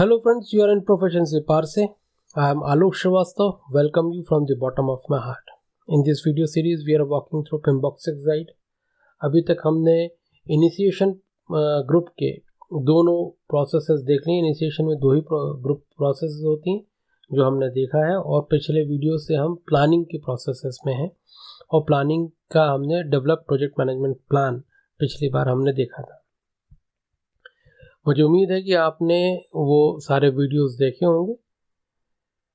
Hello friends, you are in Proficiency Parse. I am Alok Srivastava. Welcome you from the bottom of my heart. In this video series, we are walking through PMBOK guide. अभी तक हमने initiation group के दोनों processes देख लिए। Initiation में दो ही group processes होती हैं जो हमने देखा है, और पिछले वीडियो से हम प्लानिंग के प्रोसेसेस में हैं, और प्लानिंग का हमने डेवलप प्रोजेक्ट मैनेजमेंट प्लान पिछली बार हमने देखा था। मुझे उम्मीद है कि आपने वो सारे वीडियोस देखे होंगे।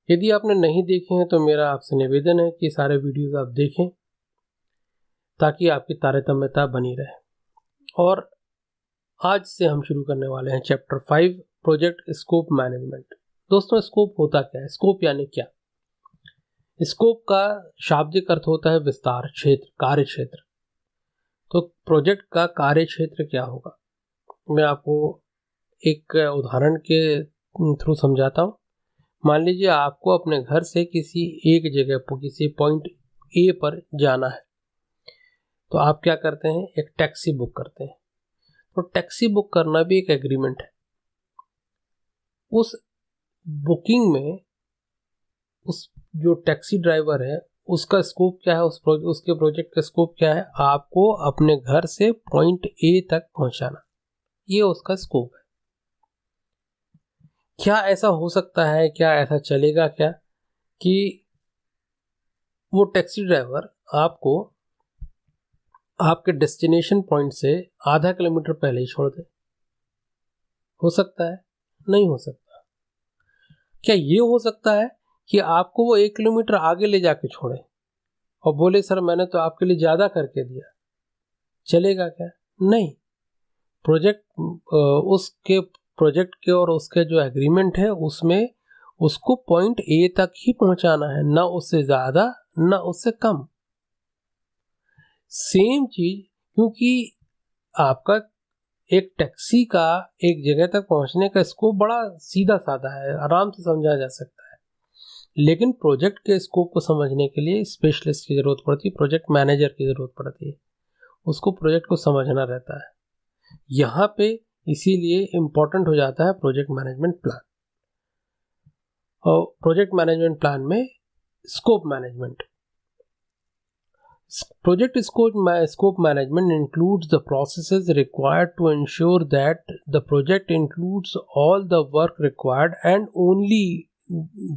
यदि आपने नहीं देखे हैं तो मेरा आपसे निवेदन है कि सारे वीडियोस आप देखें ताकि आपकी तारतम्यता बनी रहे। और आज से हम शुरू करने वाले हैं चैप्टर 5 प्रोजेक्ट स्कोप मैनेजमेंट। दोस्तों, स्कोप होता क्या है? स्कोप यानी क्या? स्कोप का शाब्दिक अर्थ होता है विस्तार, क्षेत्र, कार्य क्षेत्र। तो प्रोजेक्ट का कार्य क्षेत्र क्या होगा, मैं आपको एक उदाहरण के थ्रू समझाता हूँ। मान लीजिए आपको अपने घर से किसी एक जगह पर, किसी पॉइंट ए पर जाना है, तो आप क्या करते हैं? एक टैक्सी बुक करते हैं। तो टैक्सी बुक करना भी एक एग्रीमेंट है। उस बुकिंग में उस जो टैक्सी ड्राइवर है उसका स्कोप क्या है, उसके प्रोजेक्ट का स्कोप क्या है? आपको अपने घर से पॉइंट ए तक पहुंचाना, ये उसका स्कोप है। क्या ऐसा हो सकता है, क्या ऐसा चलेगा क्या कि वो टैक्सी ड्राइवर आपको आपके डेस्टिनेशन पॉइंट से आधा किलोमीटर पहले ही छोड़ दे? हो सकता है? नहीं हो सकता। क्या ये हो सकता है कि आपको वो 1 किलोमीटर आगे ले जाके छोड़े और बोले सर मैंने तो आपके लिए ज़्यादा करके दिया? चलेगा क्या? नहीं। प्रोजेक्ट के और उसके जो एग्रीमेंट है उसमें उसको पॉइंट ए तक ही पहुंचाना है, ना उससे ज़्यादा ना उससे कम। सेम चीज, क्योंकि आपका एक टैक्सी का एक जगह तक पहुंचने का स्कोप बड़ा सीधा साधा है, आराम से समझा जा सकता है, लेकिन प्रोजेक्ट के स्कोप को समझने के लिए स्पेशलिस्ट की जरूरत पड़ती है, प्रोजेक्ट मैनेजर की जरूरत पड़ती है। उसको प्रोजेक्ट को समझना रहता है। यहाँ पे इसीलिए इम्पोर्टेंट हो जाता है प्रोजेक्ट मैनेजमेंट प्लान। और प्रोजेक्ट मैनेजमेंट प्लान में scope management, Project scope management includes the processes required to ensure that the project includes all the work required and only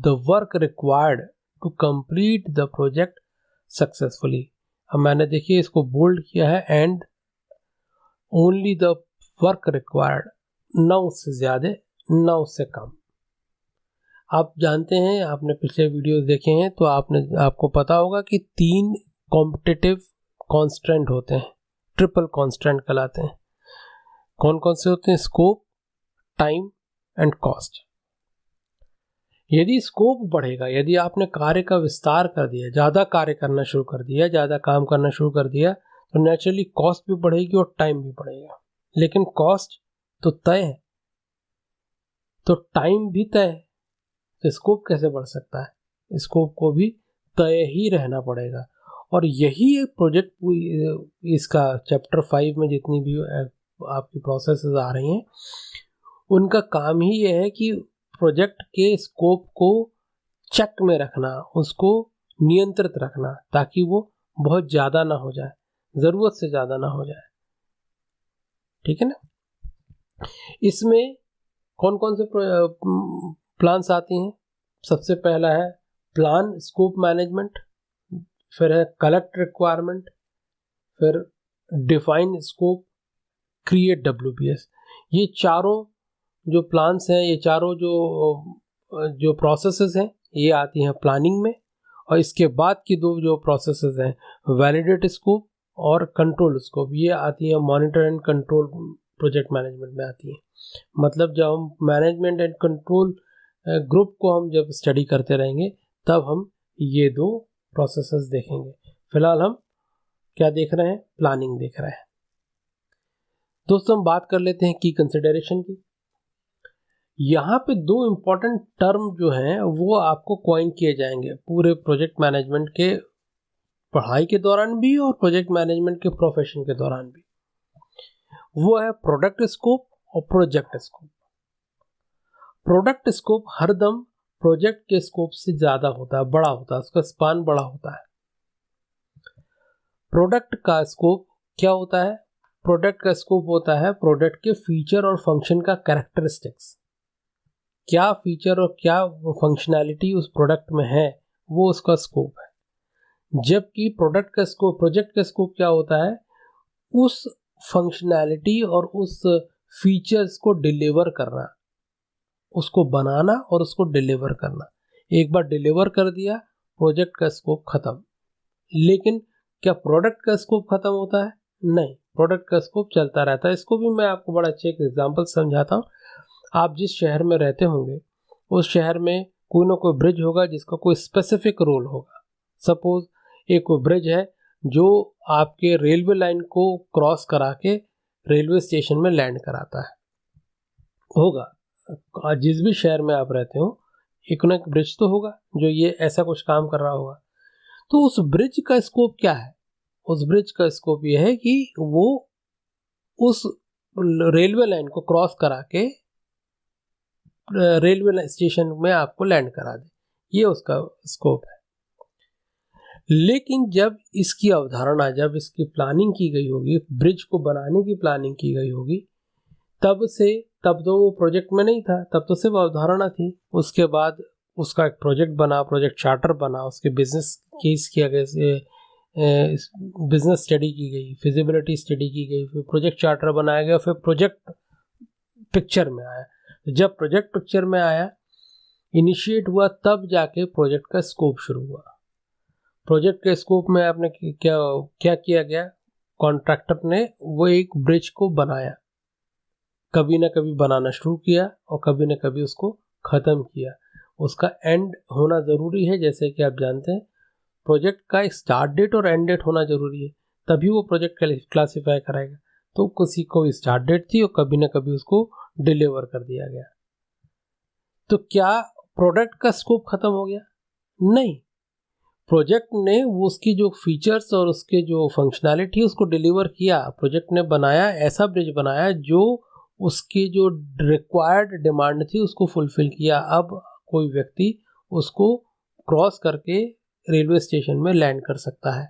the work required to complete the project successfully। अब मैंने देखिए इसको bold किया है, and only the work required, ना उससे ज़्यादा ना उससे कम। आप जानते हैं, आपने पिछले वीडियोस देखे हैं तो आपको पता होगा कि 3 कॉम्पिटिटिव कॉन्स्टेंट होते हैं, ट्रिपल कॉन्स्टेंट कहलाते हैं। कौन कौन से होते हैं? Scope, time and cost. यदि स्कोप बढ़ेगा, यदि आपने कार्य का विस्तार कर दिया, ज़्यादा कार्य करना शुरू कर दिया, ज़्यादा काम करना शुरू कर दिया, तो नेचुरली कॉस्ट भी बढ़ेगी और टाइम भी बढ़ेगा। लेकिन कॉस्ट तो तय है, तो टाइम भी तय है, तो स्कोप कैसे बढ़ सकता है? स्कोप को भी तय ही रहना पड़ेगा। और यही एक प्रोजेक्ट, इसका चैप्टर 5 में जितनी भी आपकी प्रोसेसेस आ रही हैं उनका काम ही यह है कि प्रोजेक्ट के स्कोप को चेक में रखना, उसको नियंत्रित रखना, ताकि वो बहुत ज़्यादा ना हो जाए, ज़रूरत से ज़्यादा ना हो जाए। ठीक है ना? इसमें कौन कौन से प्लान्स आती हैं? सबसे पहला है प्लान स्कोप मैनेजमेंट, फिर है कलेक्ट रिक्वायरमेंट, फिर डिफाइन स्कोप, क्रिएट WBS। ये चारों जो प्लान्स हैं, ये चारों जो प्रोसेसेस हैं, ये आती हैं प्लानिंग में। और इसके बाद की 2 जो प्रोसेसेस हैं, वैलिडेट स्कोप और कंट्रोल स्कोप, ये आती हैं monitor and control project management में आती हैं। मतलब जब हम मैनेजमेंट एंड कंट्रोल ग्रुप को हम जब स्टडी करते रहेंगे तब हम ये 2 प्रोसेसेस देखेंगे। फिलहाल हम क्या देख रहे हैं? प्लानिंग देख रहे हैं। दोस्तों, हम बात कर लेते हैं की कंसिडरेशन की। यहाँ पे 2 इम्पॉर्टेंट टर्म जो हैं वो आपको कॉइन किए जाएंगे पूरे प्रोजेक्ट मैनेजमेंट के पढ़ाई के दौरान भी और प्रोजेक्ट मैनेजमेंट के प्रोफेशन के दौरान भी। वो है प्रोडक्ट स्कोप और प्रोजेक्ट स्कोप। प्रोडक्ट स्कोप हरदम प्रोजेक्ट के स्कोप से ज़्यादा होता है, बड़ा होता है, उसका स्पान बड़ा होता है। प्रोडक्ट का स्कोप क्या होता है? प्रोडक्ट का स्कोप होता है प्रोडक्ट के फीचर और फंक्शन का कैरेक्टरिस्टिक्स, क्या फीचर और क्या फंक्शनैलिटी उस प्रोडक्ट में है, वो उसका स्कोप है। जबकि प्रोडक्ट का स्कोप, प्रोजेक्ट का स्कोप क्या होता है? उस फंक्शनैलिटी और उस फीचर्स को डिलीवर करना, उसको बनाना और उसको डिलीवर करना। एक बार डिलीवर कर दिया, प्रोजेक्ट का स्कोप खत्म। लेकिन क्या प्रोडक्ट का स्कोप खत्म होता है? नहीं, प्रोडक्ट का स्कोप चलता रहता है। इसको भी मैं आपको बड़ा अच्छे एक एग्जांपल समझाता हूँ। आप जिस शहर में रहते होंगे उस शहर में कोई ना कोई ब्रिज होगा जिसका कोई स्पेसिफिक रोल होगा। सपोज एक कोई ब्रिज है जो आपके रेलवे लाइन को क्रॉस करा के रेलवे स्टेशन में लैंड कराता है, होगा। जिस भी शहर में आप रहते हो एक ना एक ब्रिज तो होगा जो ये ऐसा कुछ काम कर रहा होगा। तो उस ब्रिज का स्कोप क्या है? उस ब्रिज का स्कोप ये है कि वो उस रेलवे लाइन को क्रॉस करा के रेलवे स्टेशन में आपको लैंड करा दे, ये उसका स्कोप है। लेकिन जब इसकी अवधारणा, जब इसकी प्लानिंग की गई होगी, ब्रिज को बनाने की प्लानिंग की गई होगी, तब तो वो प्रोजेक्ट में नहीं था, तब तो सिर्फ अवधारणा थी। उसके बाद उसका एक प्रोजेक्ट बना, प्रोजेक्ट चार्टर बना, उसके बिजनेस केस किया गया, बिजनेस स्टडी की गई, फिजिबिलिटी स्टडी की गई, फिर प्रोजेक्ट चार्टर बनाया गया, फिर प्रोजेक्ट पिक्चर में आया। जब प्रोजेक्ट पिक्चर में आया, इनिशिएट हुआ, तब जाके प्रोजेक्ट का स्कोप शुरू हुआ। प्रोजेक्ट के स्कोप में आपने क्या किया गया? कॉन्ट्रैक्टर ने वो एक ब्रिज को बनाया, कभी ना कभी बनाना शुरू किया और कभी ना कभी उसको ख़त्म किया। उसका एंड होना ज़रूरी है, जैसे कि आप जानते हैं प्रोजेक्ट का एक स्टार्ट डेट और एंड डेट होना ज़रूरी है, तभी वो प्रोजेक्ट क्लासीफाई कराएगा। तो किसी को स्टार्ट डेट थी और कभी ना कभी उसको डिलीवर कर दिया गया। तो क्या प्रोडक्ट का स्कोप ख़त्म हो गया? नहीं, प्रोजेक्ट ने वो उसकी जो फीचर्स और उसके जो फंक्शनैलिटी उसको डिलीवर किया। प्रोजेक्ट ने बनाया, ऐसा ब्रिज बनाया जो उसकी जो रिक्वायर्ड डिमांड थी उसको फुलफिल किया। अब कोई व्यक्ति उसको क्रॉस करके रेलवे स्टेशन में लैंड कर सकता है।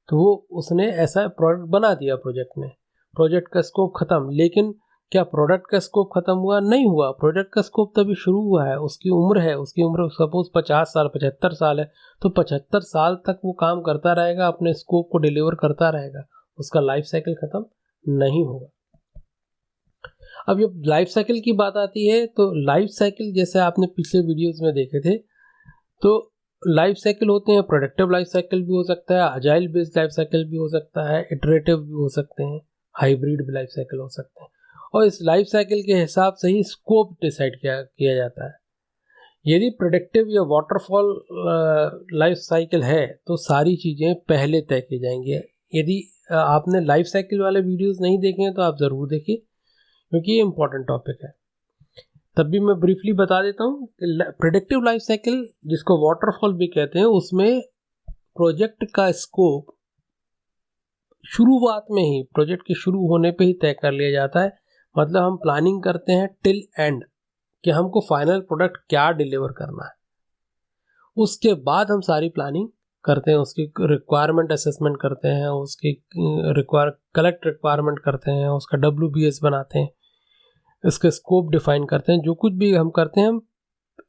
तो वो उसने ऐसा प्रोडक्ट बना दिया प्रोजेक्ट ने। प्रोजेक्ट का स्कोप खत्म। लेकिन क्या प्रोडक्ट का स्कोप खत्म हुआ? नहीं हुआ। प्रोडक्ट का स्कोप तभी शुरू हुआ है। उसकी उम्र है, उसकी उम्र सपोज 50 साल 75 साल है, तो 75 साल तक वो काम करता रहेगा, अपने स्कोप को डिलीवर करता रहेगा, उसका लाइफ साइकिल खत्म नहीं होगा। अब जब लाइफ साइकिल की बात आती है तो लाइफ साइकिल जैसे आपने पिछले वीडियोस में देखे थे, तो लाइफ साइकिल होते हैं, प्रोडक्टिव लाइफ साइकिल भी हो सकता है, अजाइल बेस्ड लाइफ साइकिल भी हो सकता है, इटरेटिव भी हो सकते हैं, हाइब्रिड भी लाइफ साइकिल हो सकते हैं। और इस लाइफ साइकिल के हिसाब से ही स्कोप डिसाइड किया जाता है। यदि प्रेडिक्टिव या वाटरफॉल लाइफ साइकिल है तो सारी चीज़ें पहले तय की जाएंगी। यदि आपने लाइफ साइकिल वाले वीडियोस नहीं देखे हैं तो आप ज़रूर देखिए, क्योंकि ये इंपॉर्टेंट टॉपिक है। तब भी मैं ब्रीफली बता देता हूँ कि प्रेडिक्टिव लाइफ साइकिल, जिसको वाटरफॉल भी कहते हैं, उसमें प्रोजेक्ट का स्कोप शुरुआत में ही, प्रोजेक्ट के शुरू होने पे ही तय कर लिया जाता है। मतलब हम प्लानिंग करते हैं टिल एंड कि हमको फाइनल प्रोडक्ट क्या डिलीवर करना है। उसके बाद हम सारी प्लानिंग करते हैं, उसकी रिक्वायरमेंट असेसमेंट करते हैं, उसकी कलेक्ट रिक्वायरमेंट करते हैं, उसका WBS बनाते हैं, इसके स्कोप डिफाइन करते हैं। जो कुछ भी हम करते हैं हम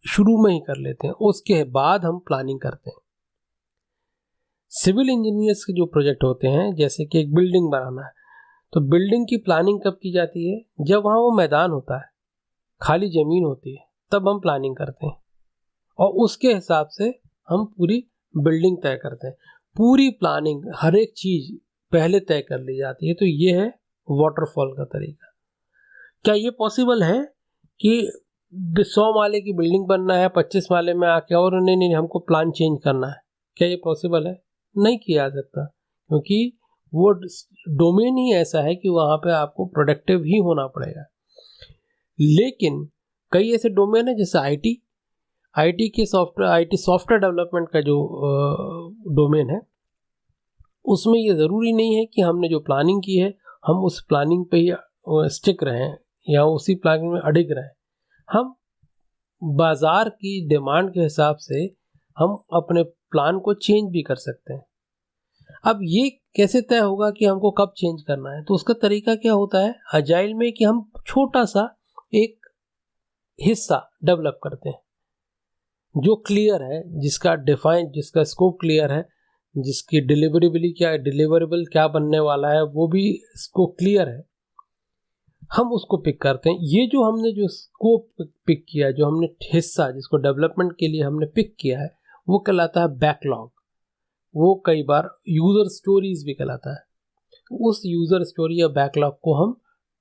शुरू में ही कर लेते हैं, उसके बाद हम प्लानिंग करते हैं। सिविल इंजीनियर्स के जो प्रोजेक्ट होते हैं, जैसे कि एक बिल्डिंग बनाना है, तो बिल्डिंग की प्लानिंग कब की जाती है? जब वहाँ वो मैदान होता है, खाली ज़मीन होती है, तब हम प्लानिंग करते हैं और उसके हिसाब से हम पूरी बिल्डिंग तय करते हैं। पूरी प्लानिंग, हर एक चीज़ पहले तय कर ली जाती है। तो ये है वाटरफॉल का तरीका। क्या ये पॉसिबल है कि 100 माले की बिल्डिंग बनना है, 25 माले में आके और नहीं हमको प्लान चेंज करना है? क्या ये पॉसिबल है? नहीं किया जा सकता, क्योंकि वो डोमेन ही ऐसा है कि वहाँ पे आपको प्रोडक्टिव ही होना पड़ेगा। लेकिन कई ऐसे डोमेन है जैसे आईटी के सॉफ्टवेयर डेवलपमेंट का जो डोमेन है, उसमें ये ज़रूरी नहीं है कि हमने जो प्लानिंग की है हम उस प्लानिंग पे ही स्टिक रहें या उसी प्लानिंग में अडिग रहें। हम बाजार की डिमांड के हिसाब से हम अपने प्लान को चेंज भी कर सकते हैं। अब ये कैसे तय होगा कि हमको कब चेंज करना है? तो उसका तरीका क्या होता है अजाइल में कि हम छोटा सा एक हिस्सा डेवलप करते हैं जो क्लियर है, जिसका स्कोप क्लियर है, जिसकी डिलीवरेबल क्या बनने वाला है वो भी इसको क्लियर है। हम उसको पिक करते हैं। ये जो हमने जो स्कोप पिक किया, जो हमने हिस्सा जिसको डेवलपमेंट के लिए हमने पिक किया है, वो कहलाता है बैकलॉग। वो कई बार यूजर स्टोरीज भी कहलाता है। उस यूजर स्टोरी या बैकलॉग को हम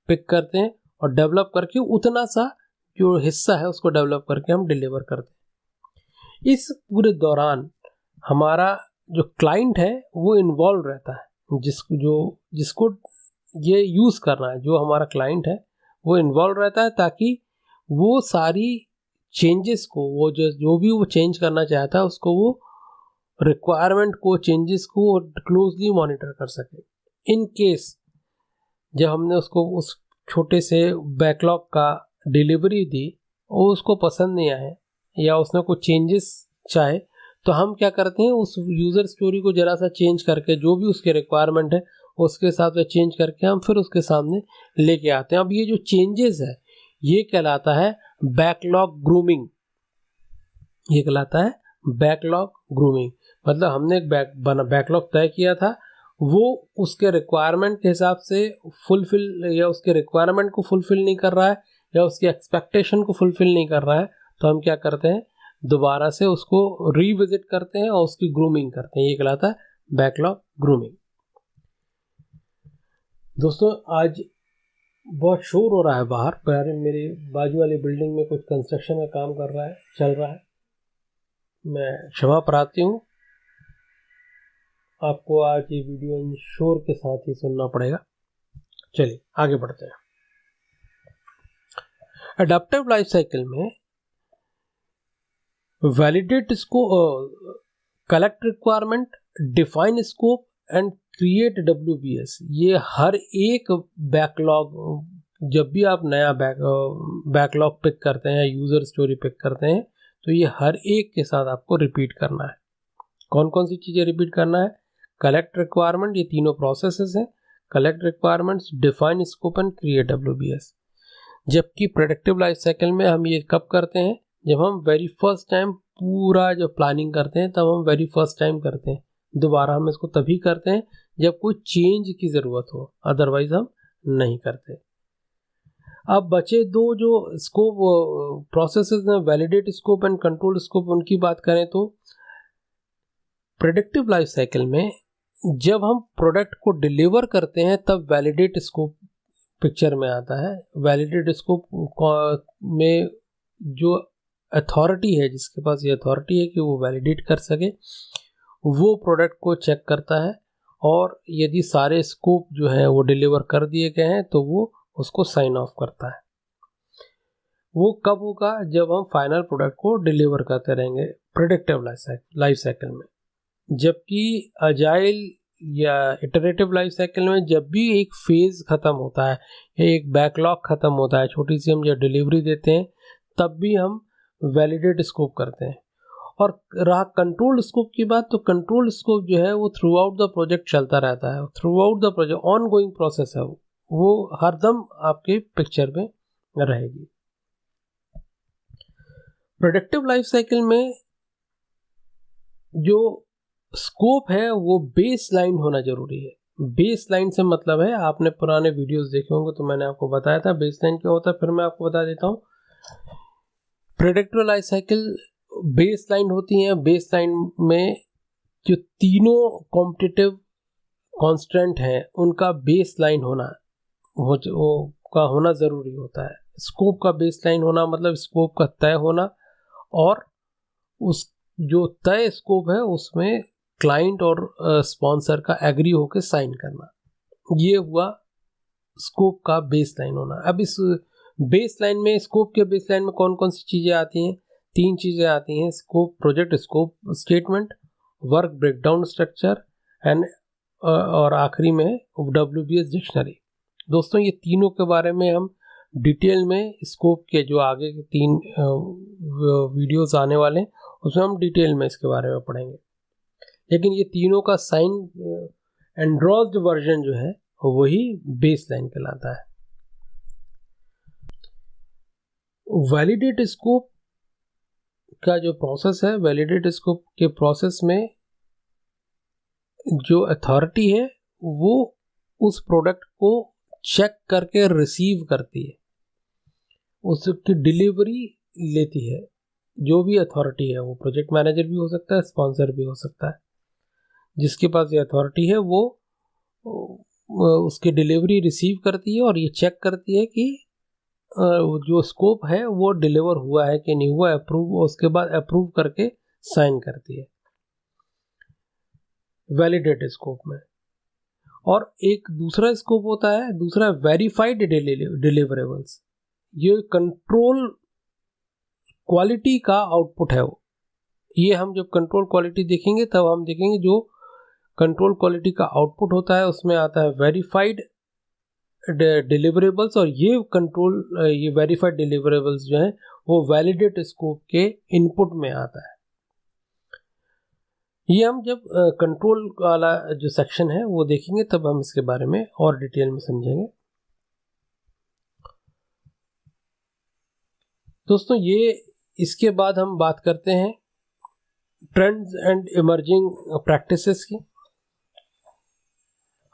पिक करते हैं और डेवलप करके उतना सा जो हिस्सा है उसको डेवलप करके हम डिलीवर करते हैं। इस पूरे दौरान हमारा जो क्लाइंट है वो इन्वॉल्व रहता है, जिसको ये यूज़ करना है, जो हमारा क्लाइंट है वो इन्वॉल्व रहता है, ताकि वो सारी चेंजेस को, वो जो भी वो चेंज करना चाहता है उसको, वो रिक्वायरमेंट को, चेंजेस को क्लोजली मॉनिटर कर सके। इन केस जब हमने उसको उस छोटे से बैकलॉग का डिलीवरी दी और उसको पसंद नहीं आए या उसने कुछ चेंजेस चाहे, तो हम क्या करते हैं उस यूज़र स्टोरी को ज़रा सा चेंज करके, जो भी उसके रिक्वायरमेंट है उसके हिसाब से चेंज करके हम फिर उसके सामने लेके आते हैं। अब ये जो चेंजेस है ये कहलाता है बैकलॉग ग्रूमिंग। ये कहलाता है बैकलॉग ग्रूमिंग। मतलब हमने एक बैकलॉग तय किया था, वो उसके रिक्वायरमेंट के हिसाब से फुलफिल या उसके रिक्वायरमेंट को फुलफिल नहीं कर रहा है या उसकी एक्सपेक्टेशन को फुलफिल नहीं कर रहा है, तो हम क्या करते हैं दोबारा से उसको रीविजिट करते हैं और उसकी ग्रूमिंग करते हैं। ये कहलाता है बैकलॉग ग्रूमिंग। दोस्तों आज बहुत शोर हो रहा है बाहर, पर मेरे बाजू वाली बिल्डिंग में कुछ कंस्ट्रक्शन का काम चल रहा है। मैं क्षमा प्रार्थी हूँ, आपको आज ये वीडियो इन शोर के साथ ही सुनना पड़ेगा। चलिए आगे बढ़ते हैं। एडाप्टिव लाइफ साइकिल में validate scope, collect requirement, define scope and create WBS, ये हर एक बैकलॉग, जब भी आप नया बैकलॉग पिक करते हैं, यूज़र स्टोरी पिक करते हैं, तो ये हर एक के साथ आपको रिपीट करना है। कौन कौन सी चीज़ें रिपीट करना है? कलेक्ट रिक्वायरमेंट, ये तीनों प्रोसेसेस हैं। Collect requirements, define scope and create WBS। जबकि प्रेडिक्टिव लाइफ साइकिल में हम ये कब करते हैं? जब हम वेरी फर्स्ट टाइम पूरा जब प्लानिंग करते हैं तब हम वेरी फर्स्ट टाइम करते हैं। दोबारा हम इसको तभी करते हैं जब कोई चेंज की ज़रूरत हो, अदरवाइज हम नहीं करते। अब बचे दो जो स्कोप प्रोसेसेस हैं, validate scope and control scope, उनकी बात करें तो प्रेडिक्टिव लाइफ साइकिल में जब हम प्रोडक्ट को डिलीवर करते हैं तब वैलिडेट स्कोप पिक्चर में आता है। वैलिडेट स्कोप में जो अथॉरिटी है, जिसके पास ये अथॉरिटी है कि वो वैलिडेट कर सके, वो प्रोडक्ट को चेक करता है और यदि सारे स्कोप जो है वो डिलीवर कर दिए गए हैं तो वो उसको साइन ऑफ करता है। वो कब होगा? जब हम फाइनल प्रोडक्ट को डिलीवर करते रहेंगे प्रेडिक्टिव लाइफ साइकिल में। जबकि अजाइल या इटरेटिव लाइफ साइकिल में जब भी एक फेज खत्म होता है या एक बैकलॉग खत्म होता है, छोटी सी हम जब डिलीवरी देते हैं, तब भी हम वैलिडेट स्कोप करते हैं। और रहा कंट्रोल स्कोप की बात, तो कंट्रोल स्कोप जो है वो थ्रू आउट द प्रोजेक्ट चलता रहता है। Through out the project on going process है, वो हरदम आपके पिक्चर में रहेगी। प्रेडिक्टिव लाइफ साइकिल में जो स्कोप है वो बेस लाइन होना जरूरी है। बेस लाइन से मतलब है, आपने पुराने वीडियोस देखे होंगे तो मैंने आपको बताया था बेस लाइन क्या होता है, फिर मैं आपको बता देता हूँ। Predictive life cycle base line होती है। बेस लाइन में जो तीनों कॉम्पिटिटिव कांस्टेंट हैं उनका बेस लाइन होना ज़रूरी होता है। स्कोप का बेस लाइन होना मतलब स्कोप का तय होना, और उस जो तय स्कोप है उसमें क्लाइंट और स्पॉन्सर का एग्री होकर साइन करना, ये हुआ स्कोप का बेस लाइन होना। अब इस बेस लाइन में, स्कोप के बेस लाइन में कौन कौन सी चीज़ें आती हैं? 3 चीज़ें आती हैं। Scope, project scope statement, work breakdown structure and और आखिरी में WBS डिक्शनरी। दोस्तों ये तीनों के बारे में हम डिटेल में स्कोप के जो आगे के 3 वीडियोस आने वाले हैं उसमें हम डिटेल में इसके बारे में पढ़ेंगे। लेकिन ये तीनों का साइन एंड्रोस्ड वर्जन जो है वही बेसलाइन कहलाता है। वैलिडेट स्कोप का जो प्रोसेस है, वैलिडेट स्कोप के प्रोसेस में जो अथॉरिटी है वो उस प्रोडक्ट को चेक करके रिसीव करती है, उसकी डिलीवरी लेती है। जो भी अथॉरिटी है, वो प्रोजेक्ट मैनेजर भी हो सकता है, स्पॉन्सर भी हो सकता है। जिसके पास ये अथॉरिटी है वो उसकी डिलीवरी रिसीव करती है और ये चेक करती है कि जो स्कोप है वो डिलीवर हुआ है कि नहीं हुआ, अप्रूव, उसके बाद अप्रूव करके साइन करती है वैलिडेट स्कोप में। और एक दूसरा स्कोप होता है, दूसरा वेरीफाइड डिलीवरेबल्स। ये कंट्रोल क्वालिटी का आउटपुट है वो। ये हम जब कंट्रोल क्वालिटी देखेंगे तब हम देखेंगे जो कंट्रोल क्वालिटी का आउटपुट होता है उसमें आता है वेरीफाइड डिलीवरेबल्स, और ये वेरीफाइड डिलीवरेबल्स जो है वो वैलिडेट स्कोप के इनपुट में आता है। ये हम जब कंट्रोल वाला जो सेक्शन है वो देखेंगे तब हम इसके बारे में और डिटेल में समझेंगे। दोस्तों, ये इसके बाद हम बात करते हैं ट्रेंड्स एंड इमर्जिंग प्रैक्टिसेस की।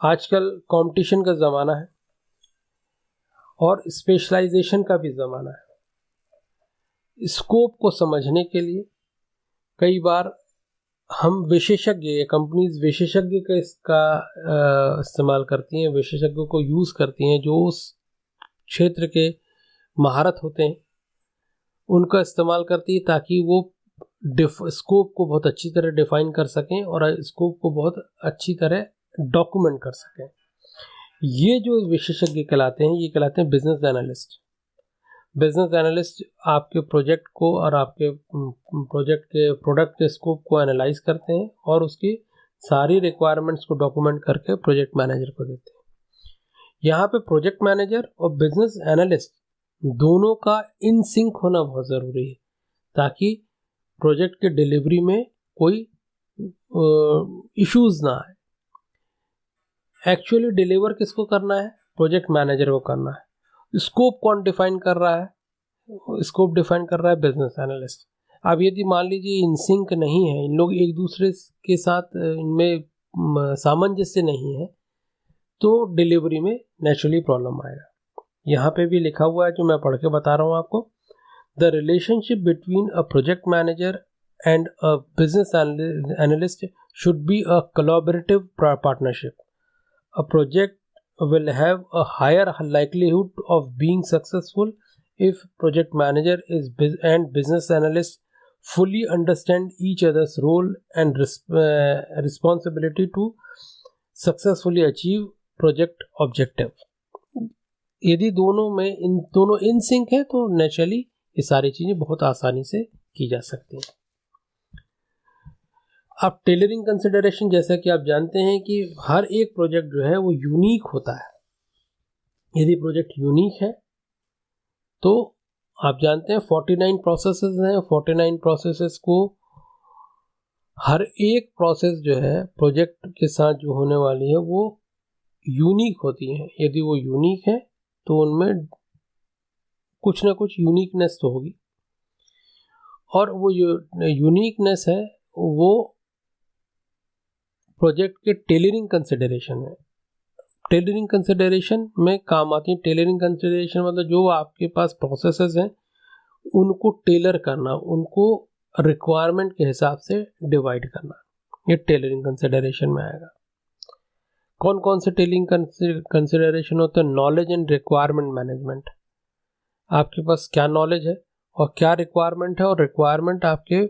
आजकल कंपटीशन का ज़माना है और स्पेशलाइजेशन का भी ज़माना है। स्कोप को समझने के लिए कई बार हम विशेषज्ञ या कंपनीज विशेषज्ञ का इसका इस्तेमाल करती हैं, विशेषज्ञों को यूज़ करती हैं जो उस क्षेत्र के महारत होते हैं, उनका इस्तेमाल करती है ताकि वो स्कोप को बहुत अच्छी तरह डिफाइन कर सकें और स्कोप को बहुत अच्छी तरह डॉक्यूमेंट कर सकें। ये जो विशेषज्ञ कहलाते हैं, ये कहलाते हैं बिजनेस एनालिस्ट। बिजनेस एनालिस्ट आपके प्रोजेक्ट को और आपके प्रोडक्ट के स्कोप को एनालाइज करते हैं और उसकी सारी रिक्वायरमेंट्स को डॉक्यूमेंट करके प्रोजेक्ट मैनेजर को देते हैं। यहाँ पे प्रोजेक्ट मैनेजर और बिजनेस एनालिस्ट दोनों का इन सिंक होना बहुत ज़रूरी है ताकि प्रोजेक्ट के डिलीवरी में कोई इश्यूज ना आए। एक्चुअली डिलीवर किसको करना है? प्रोजेक्ट मैनेजर को करना है। स्कोप कौन डिफाइन कर रहा है? स्कोप डिफाइन कर रहा है बिजनेस एनालिस्ट। अब यदि मान लीजिए इन सिंक नहीं है, इन लोग एक दूसरे के साथ इनमें सामंजस्य नहीं है, तो डिलीवरी में नेचुरली प्रॉब्लम आएगा। यहाँ पे भी लिखा हुआ है जो मैं पढ़ के बता रहा हूँ आपको। The relationship between a project manager and a business analyst should be a collaborative partnership. A project will have a higher likelihood of being successful if project manager and business analyst fully understand each other's role and responsibility to successfully achieve project objective. यदि इन दोनों in sync है तो naturally ये सारी चीज़ें बहुत आसानी से की जा सकती हैं। अब टेलरिंग कंसिडरेशन, जैसा कि आप जानते हैं कि हर एक प्रोजेक्ट जो है वो यूनिक होता है। यदि प्रोजेक्ट यूनिक है तो आप जानते हैं 49 प्रोसेसेस हैं। 49 प्रोसेसेस को हर एक प्रोसेस जो है प्रोजेक्ट के साथ जो होने वाली है वो यूनिक होती है। यदि वो यूनिक है तो उनमें कुछ ना कुछ यूनिकनेस तो होगी, और वो यूनिकनेस है वो प्रोजेक्ट के टेलरिंग कंसिडरेशन में काम आती है। टेलरिंग कंसिडरेशन मतलब जो आपके पास प्रोसेसेस हैं उनको टेलर करना, उनको रिक्वायरमेंट के हिसाब से डिवाइड करना, ये टेलरिंग कंसिडरेशन में आएगा। कौन कौन से टेलरिंग कंसिडरेशन होते हैं? Knowledge and requirement management. आपके पास क्या नॉलेज है और क्या रिक्वायरमेंट है, और रिक्वायरमेंट आपके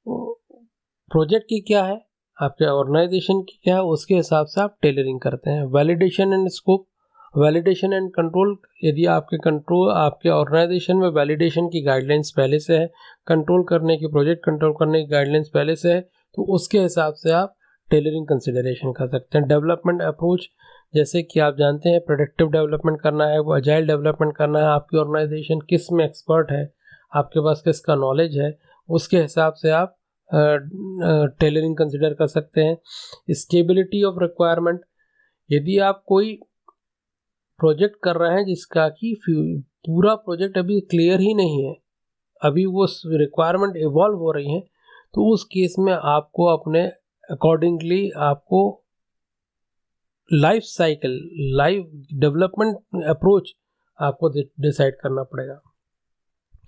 प्रोजेक्ट की क्या है, आपके ऑर्गेनाइजेशन की क्या है, उसके हिसाब से आप टेलरिंग करते हैं। Validation and scope, validation and control. यदि आपके ऑर्गेनाइजेशन में वैलिडेशन की गाइडलाइंस पहले से है, प्रोजेक्ट कंट्रोल करने की गाइडलाइंस पहले से है, तो उसके हिसाब से आप टेलरिंग कंसिडरेशन कर सकते हैं। डेवलपमेंट अप्रोच, जैसे कि आप जानते हैं प्रोडक्टिव डेवलपमेंट करना है, वो अजाइल डेवलपमेंट करना है, आपकी ऑर्गेनाइजेशन किस में एक्सपर्ट है, आपके पास किसका नॉलेज है, उसके हिसाब से आप टेलरिंग कंसिडर कर सकते हैं। स्टेबिलिटी ऑफ रिक्वायरमेंट, यदि आप कोई प्रोजेक्ट कर रहे हैं जिसका कि पूरा प्रोजेक्ट अभी क्लियर ही नहीं है, अभी वो रिक्वायरमेंट इवॉल्व हो रही है, तो उस केस में आपको अपने अकॉर्डिंगली आपको life cycle, life development approach आपको डिसाइड करना पड़ेगा।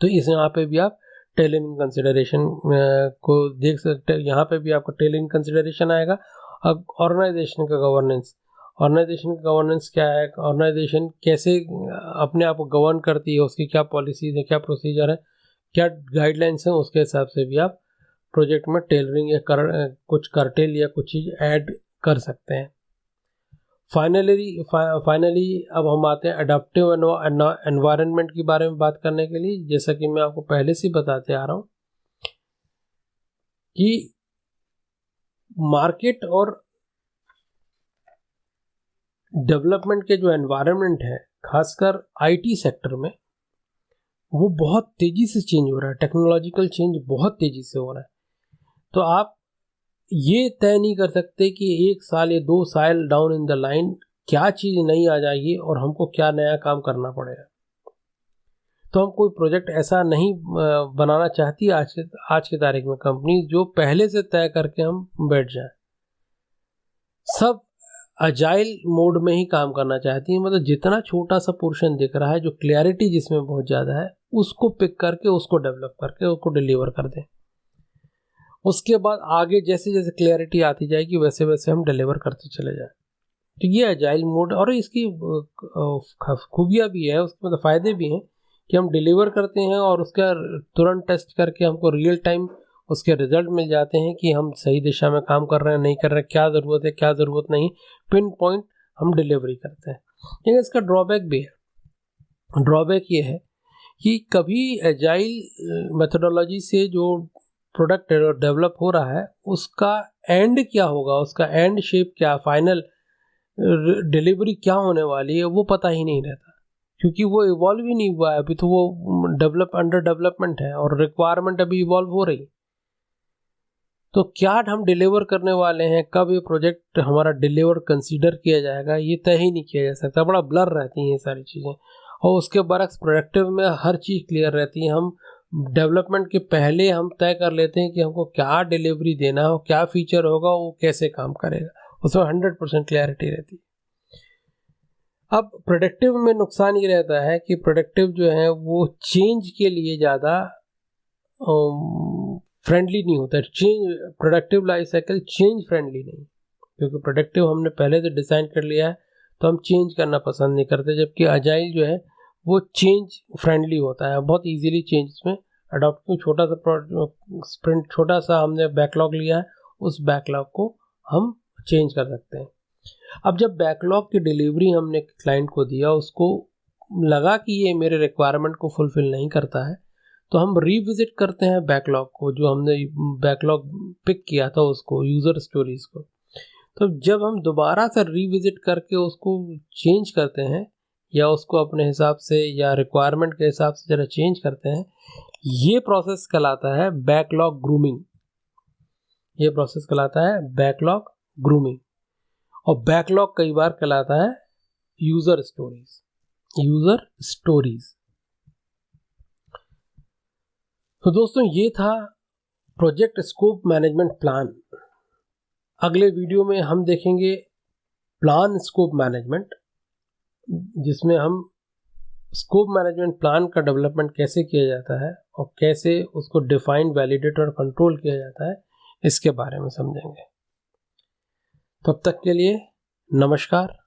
तो इस यहाँ पे भी आप टेलरिंग कंसिडरेशन को देख सकते हैं। यहाँ पे भी आपको टेलरिंग कंसिडरेशन आएगा। अब ऑर्गेनाइजेशन का गवर्नेंस, ऑर्गेनाइजेशन का गवर्नेंस क्या है, ऑर्गेनाइजेशन कैसे अपने आप को गवर्न करती है, उसकी क्या पॉलिसीज है, क्या प्रोसीजर है, क्या गाइडलाइंस है, उसके हिसाब से भी आप प्रोजेक्ट में टेलरिंग या कुछ कर्टेल या कुछ चीज़ ऐड कर सकते हैं। फाइनली अब हम आते हैं अडैप्टिव एनवायरनमेंट के बारे में बात करने के लिए। जैसा कि मैं आपको पहले से बताते आ रहा हूँ कि मार्केट और डेवलपमेंट के जो एनवायरनमेंट है, खासकर आईटी सेक्टर में, वो बहुत तेजी से चेंज हो रहा है। टेक्नोलॉजिकल चेंज बहुत तेजी से हो रहा है। तो आप ये तय नहीं कर सकते कि 1 साल या 2 साल डाउन इन द लाइन क्या चीज़ नई आ जाएगी और हमको क्या नया काम करना पड़ेगा। तो हम कोई प्रोजेक्ट ऐसा नहीं बनाना चाहती आज की तारीख में कंपनी, जो पहले से तय करके हम बैठ जाएं। सब अजाइल मोड में ही काम करना चाहती है। मतलब जितना छोटा सा पोर्शन दिख रहा है, जो क्लैरिटी जिसमें बहुत ज़्यादा है, उसको पिक करके, उसको डेवलप करके, उसको डिलीवर कर दें। उसके बाद आगे जैसे जैसे क्लैरिटी आती जाएगी वैसे वैसे हम डिलीवर करते चले जाएं। तो ये अजाइल मोड, और इसकी खूबियाँ भी है, उसके मतलब फ़ायदे भी हैं कि हम डिलीवर करते हैं और उसका तुरंत टेस्ट करके हमको रियल टाइम उसके रिजल्ट मिल जाते हैं कि हम सही दिशा में काम कर रहे हैं, नहीं कर रहे हैं, क्या ज़रूरत है, क्या ज़रूरत नहीं, पिन पॉइंट हम डिलीवरी करते हैं। लेकिन इसका ड्रॉबैक भी है। ड्रॉबैक ये है कि कभी एजाइल मेथोडोलॉजी से जो प्रोडक्ट डेवलप हो रहा है, उसका एंड क्या होगा, उसका एंड शेप क्या, फाइनल डिलीवरी क्या होने वाली है, वो पता ही नहीं रहता, क्योंकि वो इवॉल्व ही नहीं हुआ है अभी। तो वो अंडर डेवलपमेंट है और रिक्वायरमेंट अभी इवॉल्व हो रही। तो क्या हम डिलीवर करने वाले हैं, कब ये प्रोजेक्ट हमारा डिलीवर कंसीडर किया जाएगा, ये तय ही नहीं किया जा सकता। बड़ा ब्लर रहती हैं ये सारी चीज़ें। और उसके बरक्स प्रोडक्टिव में हर चीज़ क्लियर रहती है। हम डेवलपमेंट के पहले हम तय कर लेते हैं कि हमको क्या डिलीवरी देना हो, क्या फीचर होगा, वो कैसे काम करेगा, उसमें 100% क्लैरिटी रहती है। अब प्रोडक्टिव में नुकसान ये रहता है कि प्रोडक्टिव जो है वो चेंज के लिए ज़्यादा फ्रेंडली नहीं होता है। Productive life cycle change friendly नहीं, क्योंकि प्रोडक्टिव हमने पहले से डिज़ाइन कर लिया है, तो हम चेंज करना पसंद नहीं करते। जबकि अजाइल जो है वो चेंज फ्रेंडली होता है, बहुत इजीली चेंज में अडॉप्ट। छोटा सा स्प्रिंट, छोटा सा हमने बैकलॉग लिया है, उस बैकलॉग को हम चेंज कर सकते हैं। अब जब बैकलॉग की डिलीवरी हमने क्लाइंट को दिया, उसको लगा कि ये मेरे रिक्वायरमेंट को फुलफिल नहीं करता है, तो हम रिविजिट करते हैं बैकलॉग को, जो हमने बैकलॉग पिक किया था उसको, यूज़र स्टोरीज को। तो जब हम दोबारा से रिविजिट करके उसको चेंज करते हैं, या उसको अपने हिसाब से या रिक्वायरमेंट के हिसाब से जरा चेंज करते हैं, ये प्रोसेस कहलाता है बैकलॉग ग्रूमिंग। ये प्रोसेस कहलाता है बैकलॉग ग्रूमिंग। और बैकलॉग कई बार कहलाता है यूज़र स्टोरीज। User stories. तो दोस्तों, ये था प्रोजेक्ट स्कोप मैनेजमेंट प्लान। अगले वीडियो में हम देखेंगे प्लान स्कोप मैनेजमेंट, जिसमें हम स्कोप मैनेजमेंट प्लान का डेवलपमेंट कैसे किया जाता है और कैसे उसको डिफाइन, वैलिडेट और कंट्रोल किया जाता है, इसके बारे में समझेंगे। तब तक के लिए नमस्कार।